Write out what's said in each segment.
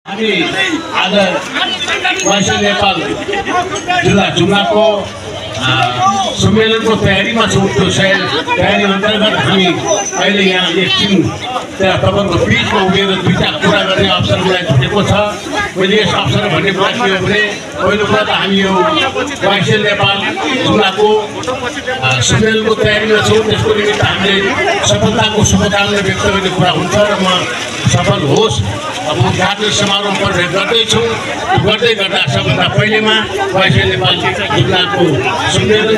हामी आज वाइस नेपाल जिल्ला जुम्लाको सम्मेलनको तयारीमा छौँ। त्यो तयारी अन्तर्गत हामी अहिले यहाँ एकछिन त्यहाँ तपाईँको बिचमा उभिएर दुईवटा कुरा गर्ने अवसर मलाई भेटेको छ। मैले यस अवसर भन्ने कुरा के हो भने पहिलो कुरा त हामी यो वाइस नेपाल जुम्लाको सम्मेलनको तयारीमा छौँ। त्यसको निमित्त हामीले सफलताको शुभकामना व्यक्त गर्ने कुरा हुन्छ र म सफल होस् अब उद्घाटन समारोह गर्दैछौँ। गर्दै गर्दा सबभन्दा पहिलेमा वाइस नेपाल जिल्लाको सम्मेलन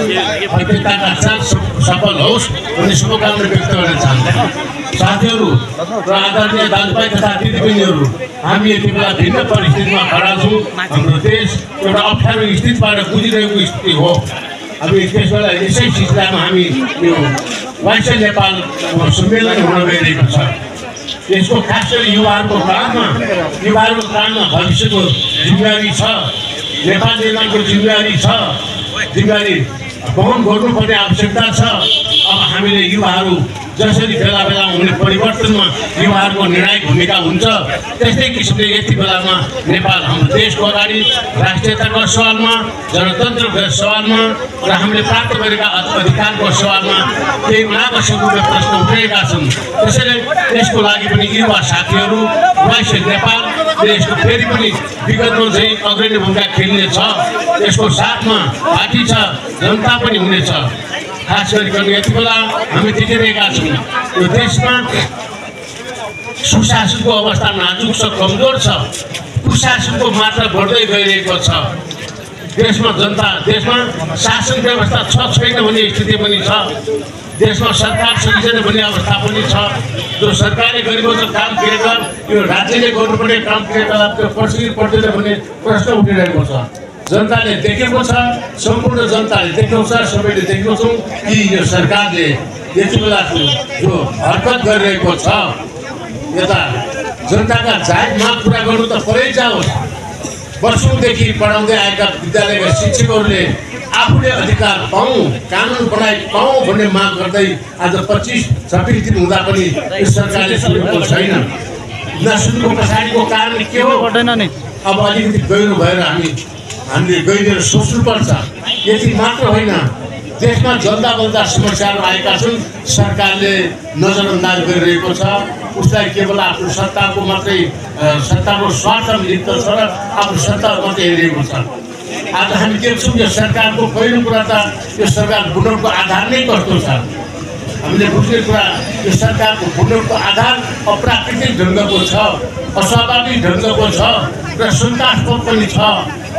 अध्यक्षताका साथ सफल होस् भन्ने शुभकामना व्यक्त गर्न चाहन्छु। साथीहरू र आदरणीय दाजुभाइ तथा दिदीबहिनीहरू, हामी यति बेला भिन्न परिस्थितिमा खडा छौँ। हाम्रो देश एउटा अप्ठ्यारो स्थितिबाट गुजिरहेको स्थिति हो। अब त्यस बेला यसै सिलसिलामा हामी यो वाइस नेपाल सम्मेलन हुन गइरहेको छ। यसको खास गरी युवाहरूको काममा भविष्यको जिम्मेवारी छ, नेपाल निर्माणको जिम्मेवारी छ, जिम्मेवारी वहन गर्नुपर्ने आवश्यकता छ। अब हामीले युवाहरू जसरी बेला बेलामा हुने परिवर्तनमा युवाहरूको निर्णायक भूमिका हुन्छ, त्यस्तै किसिमले यति बेलामा नेपाल हाम्रो देशको अगाडि राष्ट्रियताको सवालमा, जनतन्त्रको सवालमा र हामीले प्राप्त गरेका अधिकारको सवालमा केही नागरिकहरूले प्रश्न उठेका छन्। त्यसैले त्यसको लागि पनि युवा साथीहरू वाइस नेपाल देशको फेरि पनि विगतमा चाहिँ अग्रणी भूमिका खेल्नेछ। यसको साथमा पार्टी छ, जनता पनि हुनेछ। खास गरिकन यति बेला हामी देखिरहेका छौँ यो देशमा सुशासनको अवस्था नाजुक छ, कमजोर छ। कुशासनको मात्रा बढ्दै गइरहेको छ। देशमा शासन व्यवस्था छैन भन्ने स्थिति पनि छ। देशमा सरकार सकिँदैन भन्ने अवस्था पनि छ। जो सरकारले गरेको छ काम क्रियाकलाप, यो राज्यले गर्नुपर्ने काम क्रियाकलाप त्यो पर्दैन भन्ने प्रश्न उठिरहेको छ। जनताले देखेको छ, सम्पूर्ण जनताले देखेको छ, सबैले देखेको छौँ कि यो सरकारले यति बेलाको जो हरकत गरिरहेको छ, यता जनताका जायज माग पुरा गर्नु त परै जाओस्। वर्षौँदेखि पढाउँदै आएका विद्यालयका शिक्षकहरूले आफूले अधिकार पाऊँ, कानुन बनाइ पाऊँ भन्ने माग गर्दै आज 25-26 दिन हुँदा पनि यो सरकारले सुनेको छैन। नसुनेको पछाडिको कारण के हो? अब अलिकति गहिरो भएर हामीले गहिरो सोच्नुपर्छ। यति मात्र होइन, देशमा जल्दा समस्याहरू आएका छन्, सरकारले नजरअन्दाज गरिरहेको छ। उसलाई केवल आफ्नो सत्ताको स्वार्थ लिप्त छ र आफ्नो सत्ता मात्रै हेरिरहेको छ। आज हामी देख्छौँ यो सरकारको पहिलो कुरा त यो सरकार बुनरको आधार नै कस्तो छ। हामीले बुझ्ने कुरा यो सरकारको बुनरको आधार अप्राकृतिक ढङ्गको छ, अस्वाभाविक ढङ्गको छ र सन्तासपद पनि छ।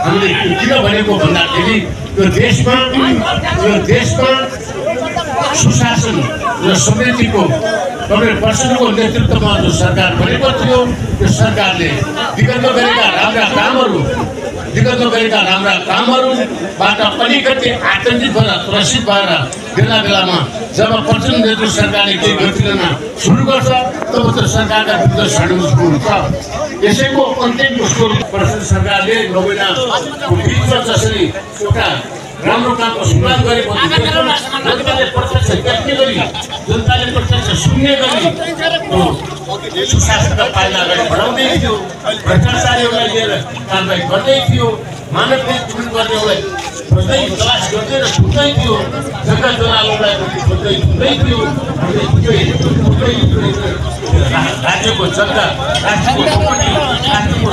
हामीले किन भनेको भन्दाखेरि यो देशमा सुशासन र समृद्धिको कमरेड प्रचण्डको नेतृत्वमा जो सरकार बनेको थियो, त्यो सरकारले विगतमा गरेका कामहरूबाट अलिकति आतंकित भएर त्रसित भएर बेलामा जब प्रचण्ड नेतृत्व सरकारले केही गतिलन सुरु गर्छ तब त्यो सरकारका विरुद्ध षड्यन्त्र हुन्छ। यसैको अन्तिम उसको प्रचण्ड सरकारले 9 महिनाको बिचमा जसरी एउटा राम्रो कामको सुरुवात गरेको जनताले प्रत्यक्ष देख्ने गरी, जनताले प्रत्यक्ष सुन्ने गरी सुशासनका पाइला अगाडि बढाउँदै थियो, भ्रष्टाचारीहरूलाई लिएर कारवाही गर्दै थियो, मानवीय जुन गर्नेहरूलाई खोज्दै तलास गर्दै र छुट्दै थियो, जग्गा जलालहरूलाई खोज्दै छुट्दै थियो। राज्यको जनता, राष्ट्रको सम्पत्ति, राष्ट्रको